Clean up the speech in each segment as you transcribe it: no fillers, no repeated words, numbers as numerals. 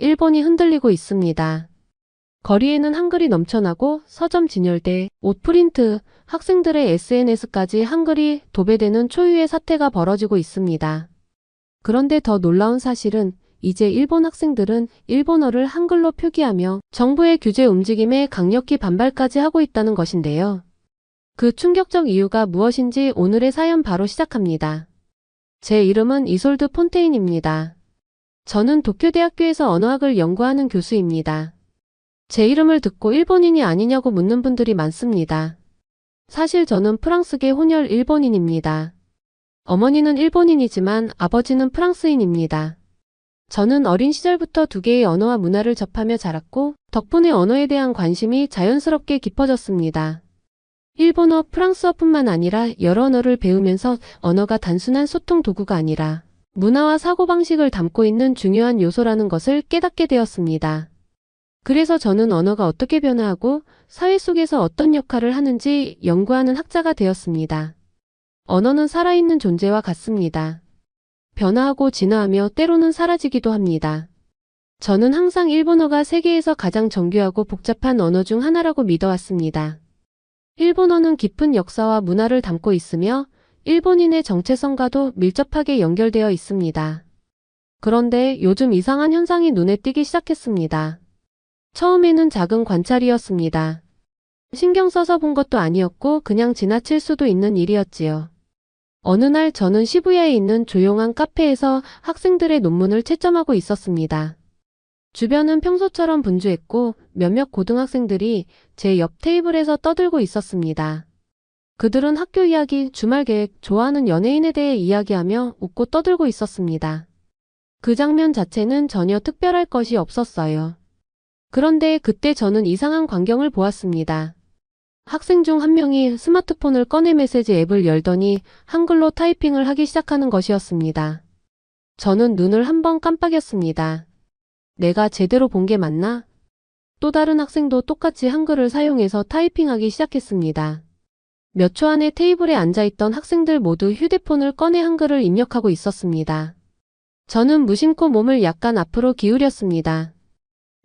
일본이 흔들리고 있습니다. 거리에는 한글이 넘쳐나고 서점 진열대, 옷 프린트, 학생들의 SNS까지 한글이 도배되는 초유의 사태가 벌어지고 있습니다. 그런데 더 놀라운 사실은 이제 일본 학생들은 일본어를 한글로 표기하며 정부의 규제 움직임에 강력히 반발까지 하고 있다는 것인데요. 그 충격적 이유가 무엇인지 오늘의 사연 바로 시작합니다. 제 이름은 이솔드 폰테인입니다. 저는 도쿄대학교에서 언어학을 연구하는 교수입니다. 제 이름을 듣고 일본인이 아니냐고 묻는 분들이 많습니다. 사실 저는 프랑스계 혼혈 일본인입니다. 어머니는 일본인이지만 아버지는 프랑스인입니다. 저는 어린 시절부터 두 개의 언어와 문화를 접하며 자랐고 덕분에 언어에 대한 관심이 자연스럽게 깊어졌습니다. 일본어, 프랑스어뿐만 아니라 여러 언어를 배우면서 언어가 단순한 소통 도구가 아니라 문화와 사고방식을 담고 있는 중요한 요소라는 것을 깨닫게 되었습니다. 그래서 저는 언어가 어떻게 변화하고 사회 속에서 어떤 역할을 하는지 연구하는 학자가 되었습니다. 언어는 살아있는 존재와 같습니다. 변화하고 진화하며 때로는 사라지기도 합니다. 저는 항상 일본어가 세계에서 가장 정교하고 복잡한 언어 중 하나라고 믿어왔습니다. 일본어는 깊은 역사와 문화를 담고 있으며 일본인의 정체성과도 밀접하게 연결되어 있습니다. 그런데 요즘 이상한 현상이 눈에 띄기 시작했습니다. 처음에는 작은 관찰이었습니다. 신경 써서 본 것도 아니었고 그냥 지나칠 수도 있는 일이었지요. 어느 날 저는 시부야에 있는 조용한 카페에서 학생들의 논문을 채점하고 있었습니다. 주변은 평소처럼 분주했고 몇몇 고등학생들이 제 옆 테이블에서 떠들고 있었습니다. 그들은 학교 이야기, 주말 계획, 좋아하는 연예인에 대해 이야기하며 웃고 떠들고 있었습니다. 그 장면 자체는 전혀 특별할 것이 없었어요. 그런데 그때 저는 이상한 광경을 보았습니다. 학생 중 한 명이 스마트폰을 꺼내 메시지 앱을 열더니 한글로 타이핑을 하기 시작하는 것이었습니다. 저는 눈을 한번 깜빡였습니다. 내가 제대로 본 게 맞나? 또 다른 학생도 똑같이 한글을 사용해서 타이핑하기 시작했습니다. 몇 초 안에 테이블에 앉아있던 학생들 모두 휴대폰을 꺼내 한글을 입력하고 있었습니다. 저는 무심코 몸을 약간 앞으로 기울였습니다.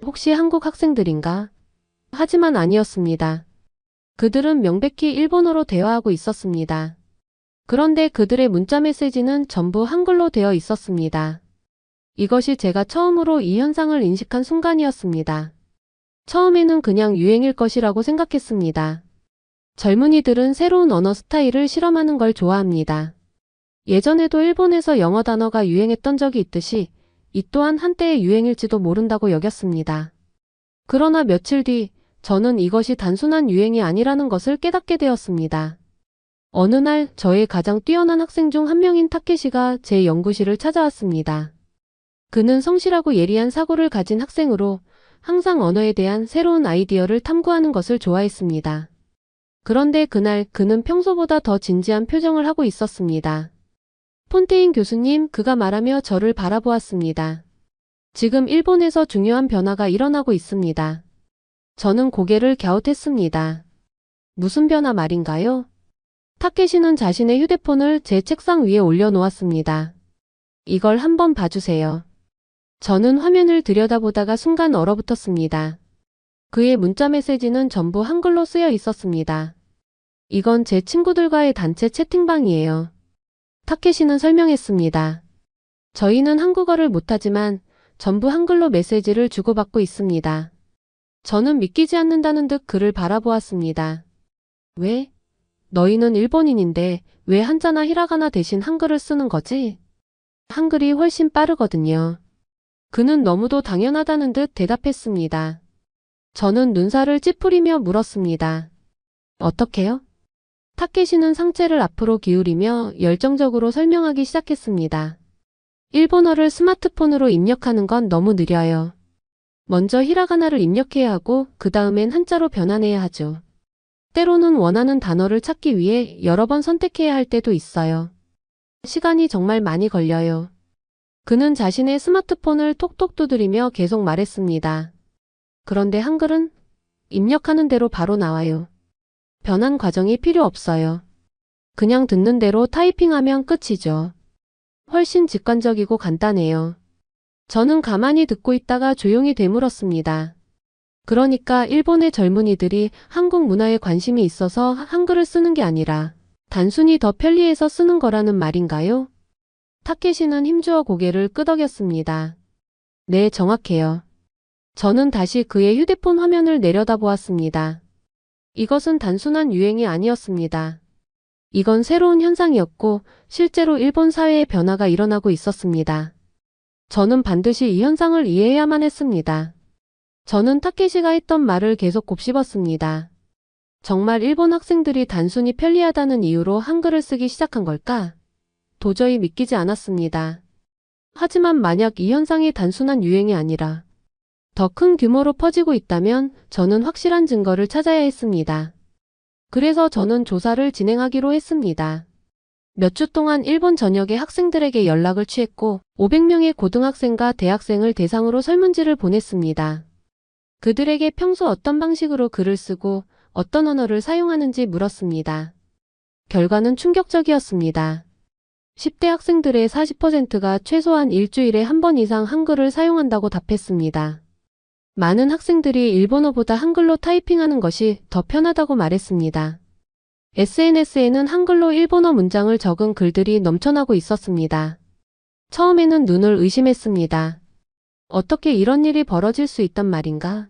혹시 한국 학생들인가? 하지만 아니었습니다. 그들은 명백히 일본어로 대화하고 있었습니다. 그런데 그들의 문자 메시지는 전부 한글로 되어 있었습니다. 이것이 제가 처음으로 이 현상을 인식한 순간이었습니다. 처음에는 그냥 유행일 것이라고 생각했습니다. 젊은이들은 새로운 언어 스타일을 실험하는 걸 좋아합니다. 예전에도 일본에서 영어 단어가 유행했던 적이 있듯이 이 또한 한때의 유행일지도 모른다고 여겼습니다. 그러나 며칠 뒤 저는 이것이 단순한 유행이 아니라는 것을 깨닫게 되었습니다. 어느 날 저의 가장 뛰어난 학생 중 한 명인 타케시가 제 연구실을 찾아왔습니다. 그는 성실하고 예리한 사고를 가진 학생으로 항상 언어에 대한 새로운 아이디어를 탐구하는 것을 좋아했습니다. 그런데 그날 그는 평소보다 더 진지한 표정을 하고 있었습니다. 폰테인 교수님, 그가 말하며 저를 바라보았습니다. 지금 일본에서 중요한 변화가 일어나고 있습니다. 저는 고개를 갸웃했습니다. 무슨 변화 말인가요? 타케시는 자신의 휴대폰을 제 책상 위에 올려놓았습니다. 이걸 한번 봐주세요. 저는 화면을 들여다보다가 순간 얼어붙었습니다. 그의 문자 메시지는 전부 한글로 쓰여 있었습니다. 이건 제 친구들과의 단체 채팅방이에요. 타케시는 설명했습니다. 저희는 한국어를 못하지만 전부 한글로 메시지를 주고받고 있습니다. 저는 믿기지 않는다는 듯 그를 바라보았습니다. 왜? 너희는 일본인인데 왜 한자나 히라가나 대신 한글을 쓰는 거지? 한글이 훨씬 빠르거든요. 그는 너무도 당연하다는 듯 대답했습니다. 저는 눈살을 찌푸리며 물었습니다. 어떻게요? 타케시는 상체를 앞으로 기울이며 열정적으로 설명하기 시작했습니다. 일본어를 스마트폰으로 입력하는 건 너무 느려요. 먼저 히라가나를 입력해야 하고 그 다음엔 한자로 변환해야 하죠. 때로는 원하는 단어를 찾기 위해 여러 번 선택해야 할 때도 있어요. 시간이 정말 많이 걸려요. 그는 자신의 스마트폰을 톡톡 두드리며 계속 말했습니다. 그런데 한글은 입력하는 대로 바로 나와요. 변환 과정이 필요 없어요. 그냥 듣는 대로 타이핑하면 끝이죠. 훨씬 직관적이고 간단해요. 저는 가만히 듣고 있다가 조용히 되물었습니다. 그러니까 일본의 젊은이들이 한국 문화에 관심이 있어서 한글을 쓰는 게 아니라 단순히 더 편리해서 쓰는 거라는 말인가요? 타케시는 힘주어 고개를 끄덕였습니다. 네, 정확해요. 저는 다시 그의 휴대폰 화면을 내려다보았습니다. 이것은 단순한 유행이 아니었습니다. 이건 새로운 현상이었고 실제로 일본 사회에 변화가 일어나고 있었습니다. 저는 반드시 이 현상을 이해해야만 했습니다. 저는 타케시가 했던 말을 계속 곱씹었습니다. 정말 일본 학생들이 단순히 편리하다는 이유로 한글을 쓰기 시작한 걸까? 도저히 믿기지 않았습니다. 하지만 만약 이 현상이 단순한 유행이 아니라 더 큰 규모로 퍼지고 있다면 저는 확실한 증거를 찾아야 했습니다. 그래서 저는 조사를 진행하기로 했습니다. 몇 주 동안 일본 전역의 학생들에게 연락을 취했고 500명의 고등학생과 대학생을 대상으로 설문지를 보냈습니다. 그들에게 평소 어떤 방식으로 글을 쓰고 어떤 언어를 사용하는지 물었습니다. 결과는 충격적이었습니다. 10대 학생들의 40%가 최소한 일주일에 한 번 이상 한글을 사용한다고 답했습니다. 많은 학생들이 일본어보다 한글로 타이핑하는 것이 더 편하다고 말했습니다. SNS에는 한글로 일본어 문장을 적은 글들이 넘쳐나고 있었습니다. 처음에는 눈을 의심했습니다. 어떻게 이런 일이 벌어질 수 있단 말인가?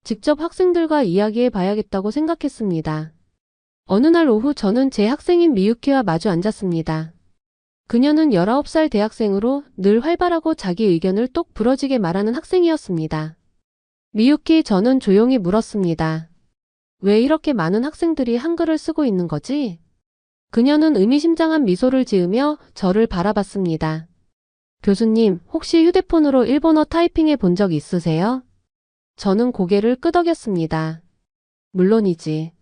직접 학생들과 이야기해 봐야겠다고 생각했습니다. 어느 날 오후 저는 제 학생인 미유키와 마주 앉았습니다. 그녀는 19살 대학생으로 늘 활발하고 자기 의견을 똑 부러지게 말하는 학생이었습니다. 미유키, 저는 조용히 물었습니다. 왜 이렇게 많은 학생들이 한글을 쓰고 있는 거지? 그녀는 의미심장한 미소를 지으며 저를 바라봤습니다. 교수님, 혹시 휴대폰으로 일본어 타이핑해 본 적 있으세요? 저는 고개를 끄덕였습니다. 물론이지.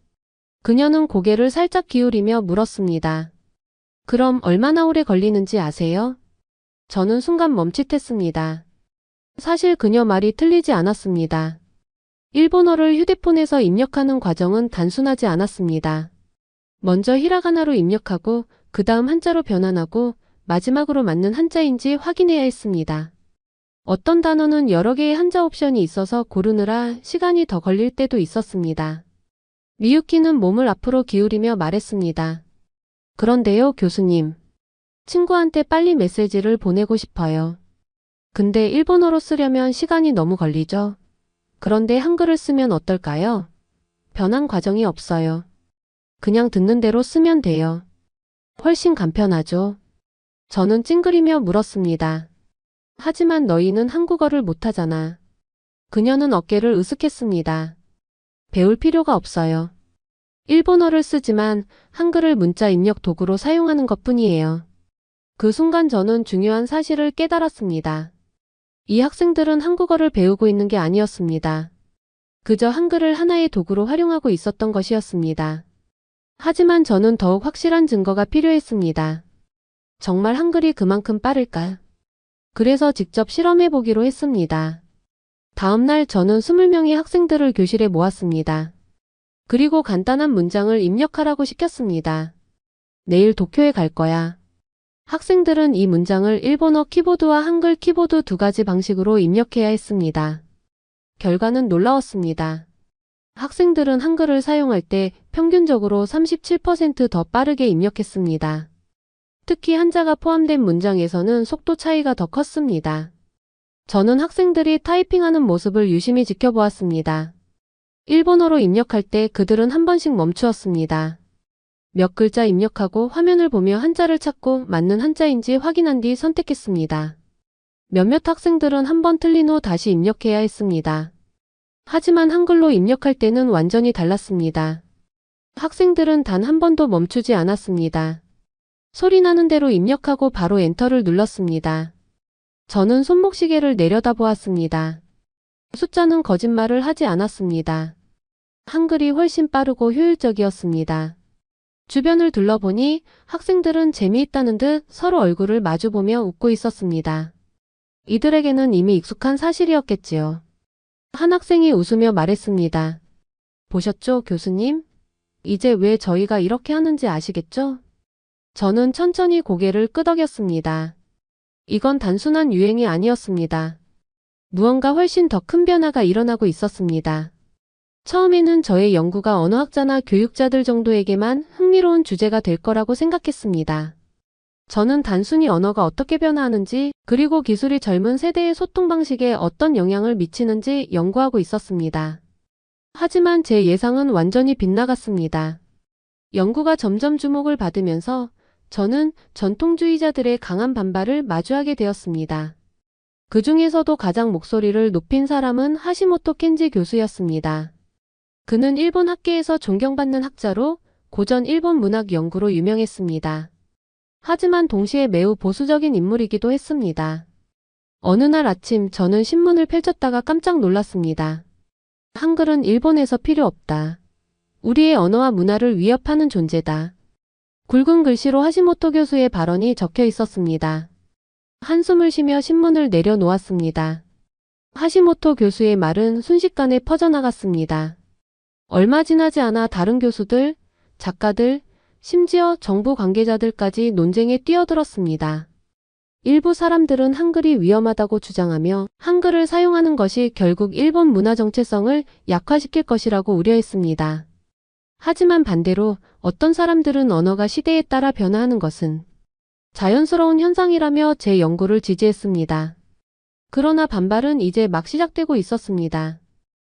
그녀는 고개를 살짝 기울이며 물었습니다. 그럼 얼마나 오래 걸리는지 아세요? 저는 순간 멈칫했습니다. 사실 그녀 말이 틀리지 않았습니다. 일본어를 휴대폰에서 입력하는 과정은 단순하지 않았습니다. 먼저 히라가나로 입력하고 그 다음 한자로 변환하고 마지막으로 맞는 한자인지 확인해야 했습니다. 어떤 단어는 여러 개의 한자 옵션이 있어서 고르느라 시간이 더 걸릴 때도 있었습니다. 미유키는 몸을 앞으로 기울이며 말했습니다. 그런데요, 교수님. 친구한테 빨리 메시지를 보내고 싶어요. 근데 일본어로 쓰려면 시간이 너무 걸리죠? 그런데 한글을 쓰면 어떨까요? 변환 과정이 없어요. 그냥 듣는 대로 쓰면 돼요. 훨씬 간편하죠? 저는 찡그리며 물었습니다. 하지만 너희는 한국어를 못하잖아. 그녀는 어깨를 으쓱했습니다. 배울 필요가 없어요. 일본어를 쓰지만 한글을 문자 입력 도구로 사용하는 것뿐이에요. 그 순간 저는 중요한 사실을 깨달았습니다. 이 학생들은 한국어를 배우고 있는 게 아니었습니다. 그저 한글을 하나의 도구로 활용하고 있었던 것이었습니다. 하지만 저는 더욱 확실한 증거가 필요했습니다. 정말 한글이 그만큼 빠를까? 그래서 직접 실험해 보기로 했습니다. 다음 날 저는 20명의 학생들을 교실에 모았습니다. 그리고 간단한 문장을 입력하라고 시켰습니다. 내일 도쿄에 갈 거야. 학생들은 이 문장을 일본어 키보드와 한글 키보드 두 가지 방식으로 입력해야 했습니다. 결과는 놀라웠습니다. 학생들은 한글을 사용할 때 평균적으로 37% 더 빠르게 입력했습니다. 특히 한자가 포함된 문장에서는 속도 차이가 더 컸습니다. 저는 학생들이 타이핑하는 모습을 유심히 지켜보았습니다. 일본어로 입력할 때 그들은 한 번씩 멈추었습니다. 몇 글자 입력하고 화면을 보며 한자를 찾고 맞는 한자인지 확인한 뒤 선택했습니다. 몇몇 학생들은 한 번 틀린 후 다시 입력해야 했습니다. 하지만 한글로 입력할 때는 완전히 달랐습니다. 학생들은 단 한 번도 멈추지 않았습니다. 소리 나는 대로 입력하고 바로 엔터를 눌렀습니다. 저는 손목시계를 내려다보았습니다. 숫자는 거짓말을 하지 않았습니다. 한글이 훨씬 빠르고 효율적이었습니다. 주변을 둘러보니 학생들은 재미있다는 듯 서로 얼굴을 마주보며 웃고 있었습니다. 이들에게는 이미 익숙한 사실이었겠지요. 한 학생이 웃으며 말했습니다. 보셨죠, 교수님? 이제 왜 저희가 이렇게 하는지 아시겠죠? 저는 천천히 고개를 끄덕였습니다. 이건 단순한 유행이 아니었습니다. 무언가 훨씬 더 큰 변화가 일어나고 있었습니다. 처음에는 저의 연구가 언어학자나 교육자들 정도에게만 흥미로운 주제가 될 거라고 생각했습니다. 저는 단순히 언어가 어떻게 변화하는지, 그리고 기술이 젊은 세대의 소통 방식에 어떤 영향을 미치는지 연구하고 있었습니다. 하지만 제 예상은 완전히 빗나갔습니다. 연구가 점점 주목을 받으면서 저는 전통주의자들의 강한 반발을 마주하게 되었습니다. 그 중에서도 가장 목소리를 높인 사람은 하시모토 켄지 교수였습니다. 그는 일본 학계에서 존경받는 학자로 고전 일본 문학 연구로 유명했습니다. 하지만 동시에 매우 보수적인 인물이기도 했습니다. 어느 날 아침 저는 신문을 펼쳤다가 깜짝 놀랐습니다. 한글은 일본에서 필요 없다. 우리의 언어와 문화를 위협하는 존재다. 굵은 글씨로 하시모토 교수의 발언이 적혀 있었습니다. 한숨을 쉬며 신문을 내려놓았습니다. 하시모토 교수의 말은 순식간에 퍼져나갔습니다. 얼마 지나지 않아 다른 교수들, 작가들, 심지어 정부 관계자들까지 논쟁에 뛰어들었습니다. 일부 사람들은 한글이 위험하다고 주장하며 한글을 사용하는 것이 결국 일본 문화 정체성을 약화시킬 것이라고 우려했습니다. 하지만 반대로 어떤 사람들은 언어가 시대에 따라 변화하는 것은 자연스러운 현상이라며 제 연구를 지지했습니다. 그러나 반발은 이제 막 시작되고 있었습니다.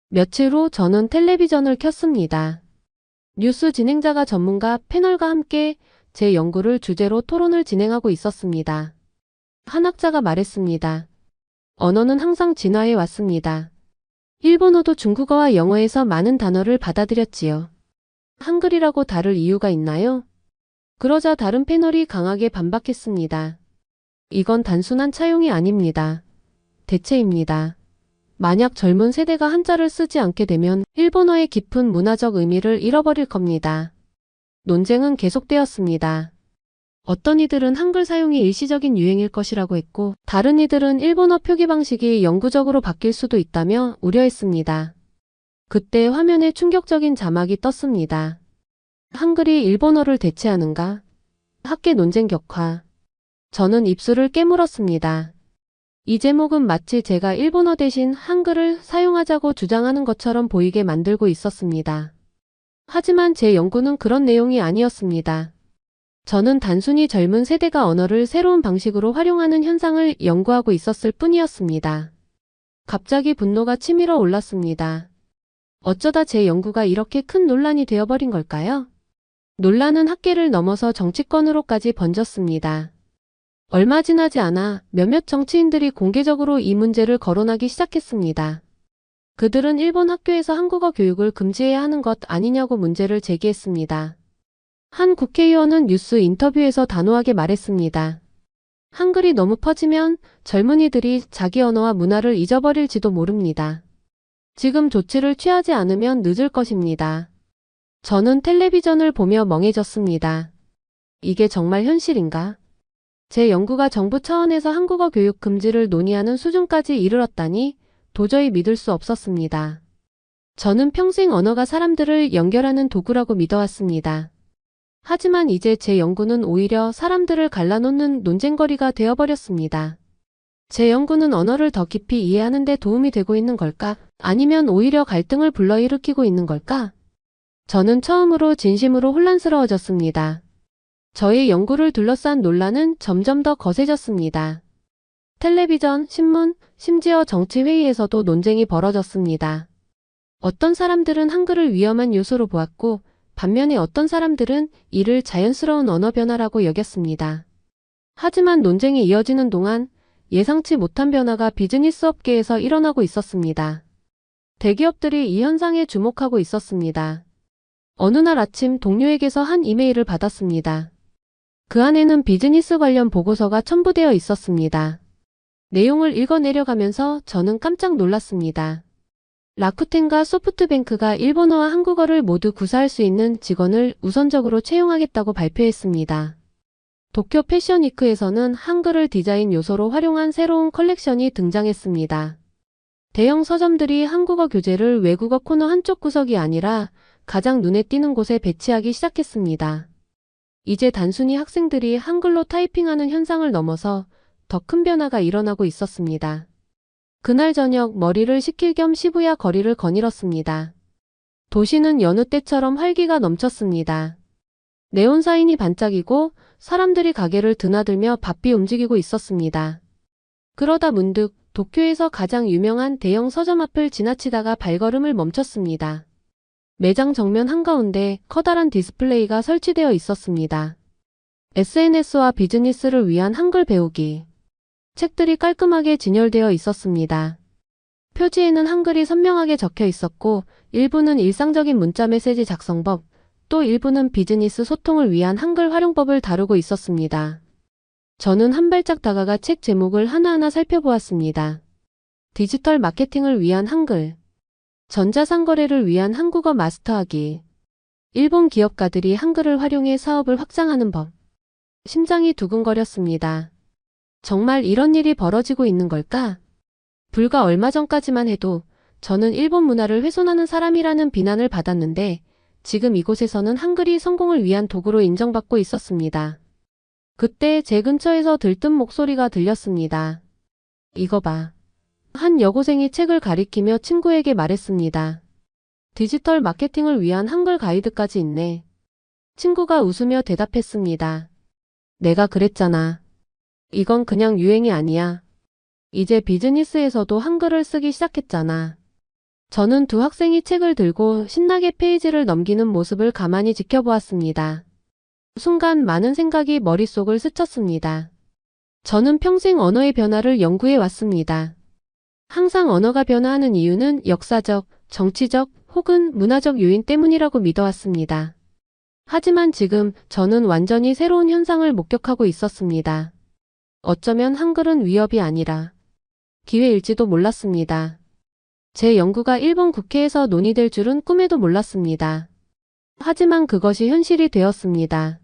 며칠 후 저는 텔레비전을 켰습니다. 뉴스 진행자가 전문가 패널과 함께 제 연구를 주제로 토론을 진행하고 있었습니다. 한 학자가 말했습니다. 언어는 항상 진화해 왔습니다. 일본어도 중국어와 영어에서 많은 단어를 받아들였지요. 한글이라고 다를 이유가 있나요? 그러자 다른 패널이 강하게 반박했습니다. 이건 단순한 차용이 아닙니다. 대체입니다. 만약 젊은 세대가 한자를 쓰지 않게 되면 일본어의 깊은 문화적 의미를 잃어버릴 겁니다. 논쟁은 계속되었습니다. 어떤 이들은 한글 사용이 일시적인 유행일 것이라고 했고, 다른 이들은 일본어 표기 방식이 영구적으로 바뀔 수도 있다며 우려했습니다. 그때 화면에 충격적인 자막이 떴습니다. 한글이 일본어를 대체하는가? 학계 논쟁 격화. 저는 입술을 깨물었습니다. 이 제목은 마치 제가 일본어 대신 한글을 사용하자고 주장하는 것처럼 보이게 만들고 있었습니다. 하지만 제 연구는 그런 내용이 아니었습니다. 저는 단순히 젊은 세대가 언어를 새로운 방식으로 활용하는 현상을 연구하고 있었을 뿐이었습니다. 갑자기 분노가 치밀어 올랐습니다. 어쩌다 제 연구가 이렇게 큰 논란이 되어버린 걸까요? 논란은 학계를 넘어서 정치권으로까지 번졌습니다. 얼마 지나지 않아 몇몇 정치인들이 공개적으로 이 문제를 거론하기 시작했습니다. 그들은 일본 학교에서 한국어 교육을 금지해야 하는 것 아니냐고 문제를 제기했습니다. 한 국회의원은 뉴스 인터뷰에서 단호하게 말했습니다. 한글이 너무 퍼지면 젊은이들이 자기 언어와 문화를 잊어버릴지도 모릅니다. 지금 조치를 취하지 않으면 늦을 것입니다. 저는 텔레비전을 보며 멍해졌습니다. 이게 정말 현실인가? 제 연구가 정부 차원에서 한국어 교육 금지를 논의하는 수준까지 이르렀다니 도저히 믿을 수 없었습니다. 저는 평생 언어가 사람들을 연결하는 도구라고 믿어왔습니다. 하지만 이제 제 연구는 오히려 사람들을 갈라놓는 논쟁거리가 되어버렸습니다. 제 연구는 언어를 더 깊이 이해하는 데 도움이 되고 있는 걸까? 아니면 오히려 갈등을 불러일으키고 있는 걸까? 저는 처음으로 진심으로 혼란스러워졌습니다. 저의 연구를 둘러싼 논란은 점점 더 거세졌습니다. 텔레비전, 신문, 심지어 정치회의에서도 논쟁이 벌어졌습니다. 어떤 사람들은 한글을 위험한 요소로 보았고, 반면에 어떤 사람들은 이를 자연스러운 언어 변화라고 여겼습니다. 하지만 논쟁이 이어지는 동안 예상치 못한 변화가 비즈니스 업계에서 일어나고 있었습니다. 대기업들이 이 현상에 주목하고 있었습니다. 어느 날 아침 동료에게서 한 이메일을 받았습니다. 그 안에는 비즈니스 관련 보고서가 첨부되어 있었습니다. 내용을 읽어내려가면서 저는 깜짝 놀랐습니다. 라쿠텐과 소프트뱅크가 일본어와 한국어를 모두 구사할 수 있는 직원을 우선적으로 채용하겠다고 발표했습니다. 도쿄 패션 위크에서는 한글을 디자인 요소로 활용한 새로운 컬렉션이 등장했습니다. 대형 서점들이 한국어 교재를 외국어 코너 한쪽 구석이 아니라 가장 눈에 띄는 곳에 배치하기 시작했습니다. 이제 단순히 학생들이 한글로 타이핑하는 현상을 넘어서 더 큰 변화가 일어나고 있었습니다. 그날 저녁 머리를 식힐 겸 시부야 거리를 거닐었습니다. 도시는 여느 때처럼 활기가 넘쳤습니다. 네온 사인이 반짝이고 사람들이 가게를 드나들며 바삐 움직이고 있었습니다. 그러다 문득 도쿄에서 가장 유명한 대형 서점 앞을 지나치다가 발걸음을 멈췄습니다. 매장 정면 한가운데 커다란 디스플레이가 설치되어 있었습니다. SNS와 비즈니스를 위한 한글 배우기. 책들이 깔끔하게 진열되어 있었습니다. 표지에는 한글이 선명하게 적혀 있었고 일부는 일상적인 문자 메시지 작성법, 또 일부는 비즈니스 소통을 위한 한글 활용법을 다루고 있었습니다. 저는 한 발짝 다가가 책 제목을 하나하나 살펴보았습니다. 디지털 마케팅을 위한 한글, 전자상거래를 위한 한국어 마스터하기, 일본 기업가들이 한글을 활용해 사업을 확장하는 법. 심장이 두근거렸습니다. 정말 이런 일이 벌어지고 있는 걸까? 불과 얼마 전까지만 해도 저는 일본 문화를 훼손하는 사람이라는 비난을 받았는데 지금 이곳에서는 한글이 성공을 위한 도구로 인정받고 있었습니다. 그때 제 근처에서 들뜬 목소리가 들렸습니다. 이거 봐. 한 여고생이 책을 가리키며 친구에게 말했습니다. 디지털 마케팅을 위한 한글 가이드까지 있네. 친구가 웃으며 대답했습니다. 내가 그랬잖아. 이건 그냥 유행이 아니야. 이제 비즈니스에서도 한글을 쓰기 시작했잖아. 저는 두 학생이 책을 들고 신나게 페이지를 넘기는 모습을 가만히 지켜보았습니다. 순간 많은 생각이 머릿속을 스쳤습니다. 저는 평생 언어의 변화를 연구해 왔습니다. 항상 언어가 변화하는 이유는 역사적, 정치적 혹은 문화적 요인 때문이라고 믿어왔습니다. 하지만 지금 저는 완전히 새로운 현상을 목격하고 있었습니다. 어쩌면 한글은 위협이 아니라 기회일지도 몰랐습니다. 제 연구가 일본 국회에서 논의될 줄은 꿈에도 몰랐습니다. 하지만 그것이 현실이 되었습니다.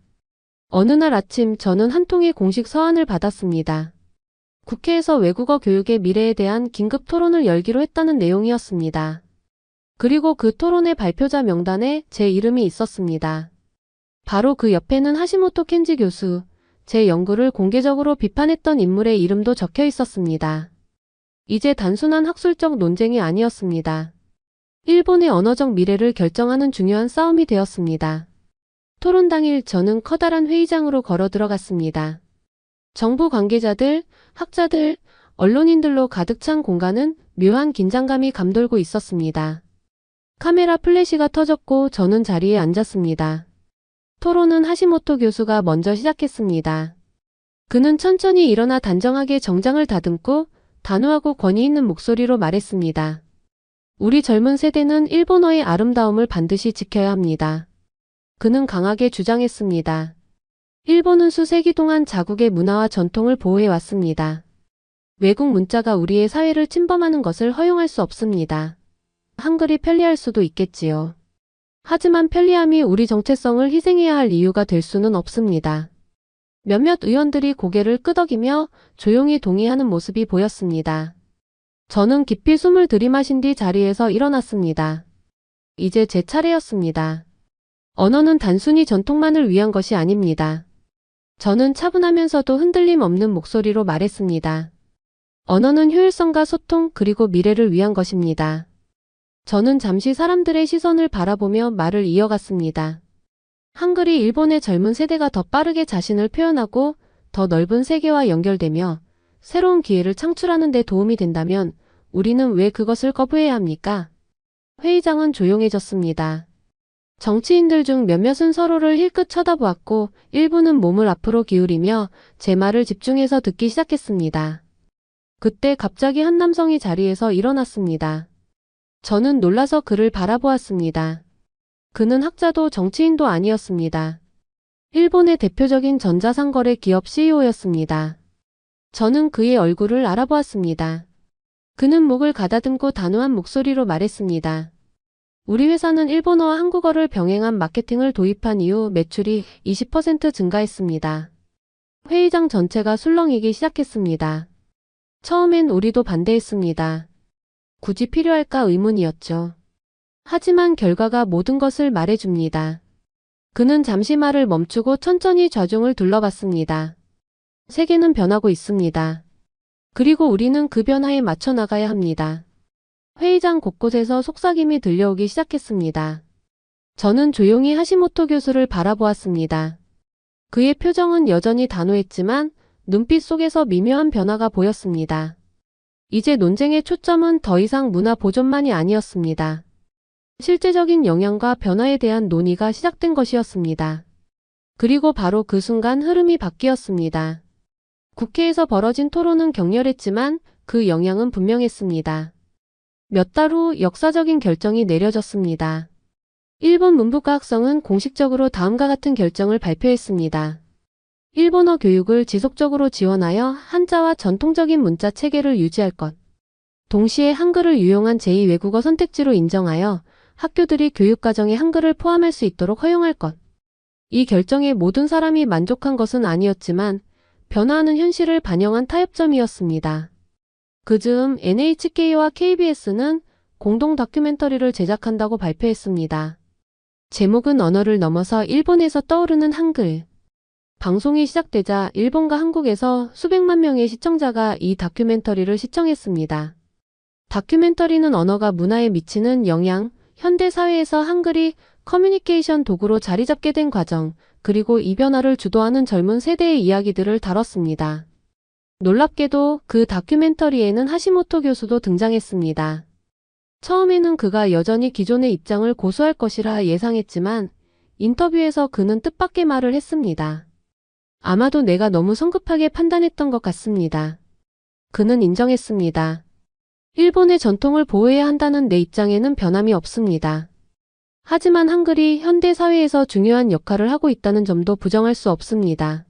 어느 날 아침 저는 한 통의 공식 서한을 받았습니다. 국회에서 외국어 교육의 미래에 대한 긴급 토론을 열기로 했다는 내용이었습니다. 그리고 그 토론의 발표자 명단에 제 이름이 있었습니다. 바로 그 옆에는 하시모토 켄지 교수, 제 연구를 공개적으로 비판했던 인물의 이름도 적혀 있었습니다. 이제 단순한 학술적 논쟁이 아니었습니다. 일본의 언어적 미래를 결정하는 중요한 싸움이 되었습니다. 토론 당일 저는 커다란 회의장으로 걸어 들어갔습니다. 정부 관계자들, 학자들, 언론인들로 가득 찬 공간은 묘한 긴장감이 감돌고 있었습니다. 카메라 플래시가 터졌고 저는 자리에 앉았습니다. 토론은 하시모토 교수가 먼저 시작했습니다. 그는 천천히 일어나 단정하게 정장을 다듬고 단호하고 권위 있는 목소리로 말했습니다. 우리 젊은 세대는 일본어의 아름다움을 반드시 지켜야 합니다. 그는 강하게 주장했습니다. 일본은 수세기 동안 자국의 문화와 전통을 보호해왔습니다. 외국 문자가 우리의 사회를 침범하는 것을 허용할 수 없습니다. 한글이 편리할 수도 있겠지요. 하지만 편리함이 우리 정체성을 희생해야 할 이유가 될 수는 없습니다. 몇몇 의원들이 고개를 끄덕이며 조용히 동의하는 모습이 보였습니다. 저는 깊이 숨을 들이마신 뒤 자리에서 일어났습니다. 이제 제 차례였습니다. 언어는 단순히 전통만을 위한 것이 아닙니다. 저는 차분하면서도 흔들림 없는 목소리로 말했습니다. 언어는 효율성과 소통 그리고 미래를 위한 것입니다. 저는 잠시 사람들의 시선을 바라보며 말을 이어갔습니다. 한글이 일본의 젊은 세대가 더 빠르게 자신을 표현하고 더 넓은 세계와 연결되며 새로운 기회를 창출하는 데 도움이 된다면 우리는 왜 그것을 거부해야 합니까? 회의장은 조용해졌습니다. 정치인들 중 몇몇은 서로를 힐끗 쳐다보았고 일부는 몸을 앞으로 기울이며 제 말을 집중해서 듣기 시작했습니다. 그때 갑자기 한 남성이 자리에서 일어났습니다. 저는 놀라서 그를 바라보았습니다. 그는 학자도 정치인도 아니었습니다. 일본의 대표적인 전자상거래 기업 CEO였습니다. 저는 그의 얼굴을 알아보았습니다. 그는 목을 가다듬고 단호한 목소리로 말했습니다. 우리 회사는 일본어와 한국어를 병행한 마케팅을 도입한 이후 매출이 20% 증가했습니다. 회의장 전체가 술렁이기 시작했습니다. 처음엔 우리도 반대했습니다. 굳이 필요할까 의문이었죠. 하지만 결과가 모든 것을 말해줍니다. 그는 잠시 말을 멈추고 천천히 좌중을 둘러봤습니다. 세계는 변하고 있습니다. 그리고 우리는 그 변화에 맞춰 나가야 합니다. 회의장 곳곳에서 속삭임이 들려오기 시작했습니다. 저는 조용히 하시모토 교수를 바라보았습니다. 그의 표정은 여전히 단호했지만 눈빛 속에서 미묘한 변화가 보였습니다. 이제 논쟁의 초점은 더 이상 문화 보존만이 아니었습니다. 실제적인 영향과 변화에 대한 논의가 시작된 것이었습니다. 그리고 바로 그 순간 흐름이 바뀌었습니다. 국회에서 벌어진 토론은 격렬했지만 그 영향은 분명했습니다. 몇 달 후 역사적인 결정이 내려졌습니다. 일본 문부과학성은 공식적으로 다음과 같은 결정을 발표했습니다. 일본어 교육을 지속적으로 지원하여 한자와 전통적인 문자 체계를 유지할 것. 동시에 한글을 유용한 제2외국어 선택지로 인정하여 학교들이 교육과정에 한글을 포함할 수 있도록 허용할 것. 이 결정에 모든 사람이 만족한 것은 아니었지만 변화하는 현실을 반영한 타협점이었습니다. 그 즈음 NHK와 KBS는 공동 다큐멘터리를 제작한다고 발표했습니다. 제목은 언어를 넘어서 일본에서 떠오르는 한글. 방송이 시작되자 일본과 한국에서 수백만 명의 시청자가 이 다큐멘터리를 시청했습니다. 다큐멘터리는 언어가 문화에 미치는 영향, 현대 사회에서 한글이 커뮤니케이션 도구로 자리 잡게 된 과정, 그리고 이 변화를 주도하는 젊은 세대의 이야기들을 다뤘습니다. 놀랍게도 그 다큐멘터리에는 하시모토 교수도 등장했습니다. 처음에는 그가 여전히 기존의 입장을 고수할 것이라 예상했지만 인터뷰에서 그는 뜻밖의 말을 했습니다. 아마도 내가 너무 성급하게 판단했던 것 같습니다. 그는 인정했습니다. 일본의 전통을 보호해야 한다는 내 입장에는 변함이 없습니다. 하지만 한글이 현대 사회에서 중요한 역할을 하고 있다는 점도 부정할 수 없습니다.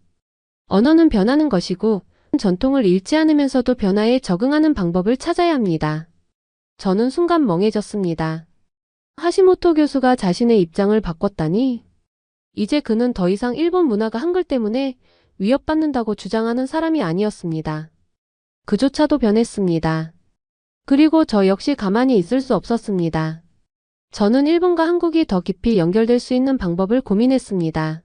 언어는 변하는 것이고 전통을 잃지 않으면서도 변화에 적응하는 방법을 찾아야 합니다. 저는 순간 멍해졌습니다. 하시모토 교수가 자신의 입장을 바꿨다니? 이제 그는 더 이상 일본 문화가 한글 때문에 위협받는다고 주장하는 사람이 아니었습니다. 그조차도 변했습니다. 그리고 저 역시 가만히 있을 수 없었습니다. 저는 일본과 한국이 더 깊이 연결될 수 있는 방법을 고민했습니다.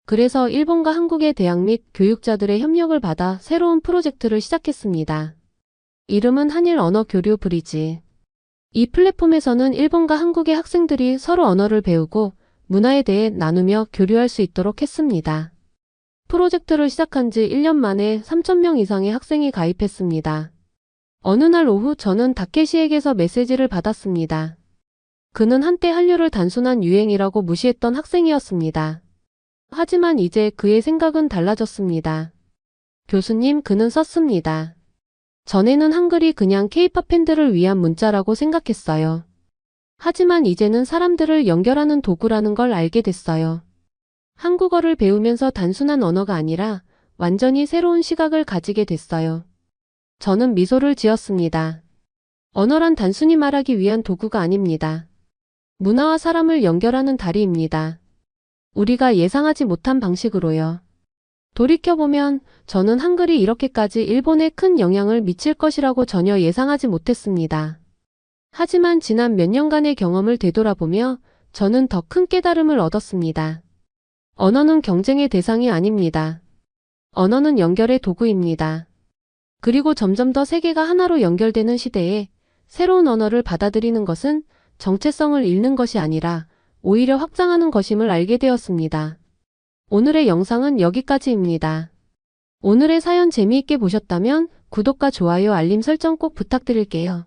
그래서 일본과 한국의 대학 및 교육자들의 협력을 받아 새로운 프로젝트를 시작했습니다. 이름은 한일 언어 교류 브리지. 이 플랫폼에서는 일본과 한국의 학생들이 서로 언어를 배우고 문화에 대해 나누며 교류할 수 있도록 했습니다. 프로젝트를 시작한 지 1년 만에 3,000명 이상의 학생이 가입했습니다. 어느 날 오후 저는 다케시에게서 메시지를 받았습니다. 그는 한때 한류를 단순한 유행이라고 무시했던 학생이었습니다. 하지만 이제 그의 생각은 달라졌습니다. 교수님, 그는 썼습니다. 전에는 한글이 그냥 K-팝 팬들을 위한 문자라고 생각했어요. 하지만 이제는 사람들을 연결하는 도구라는 걸 알게 됐어요. 한국어를 배우면서 단순한 언어가 아니라 완전히 새로운 시각을 가지게 됐어요. 저는 미소를 지었습니다. 언어란 단순히 말하기 위한 도구가 아닙니다. 문화와 사람을 연결하는 다리입니다. 우리가 예상하지 못한 방식으로요. 돌이켜보면 저는 한글이 이렇게까지 일본에 큰 영향을 미칠 것이라고 전혀 예상하지 못했습니다. 하지만 지난 몇 년간의 경험을 되돌아보며 저는 더 큰 깨달음을 얻었습니다. 언어는 경쟁의 대상이 아닙니다. 언어는 연결의 도구입니다. 그리고 점점 더 세계가 하나로 연결되는 시대에 새로운 언어를 받아들이는 것은 정체성을 잃는 것이 아니라 오히려 확장하는 것임을 알게 되었습니다. 오늘의 영상은 여기까지입니다. 오늘의 사연 재미있게 보셨다면 구독과 좋아요, 알림 설정 꼭 부탁드릴게요.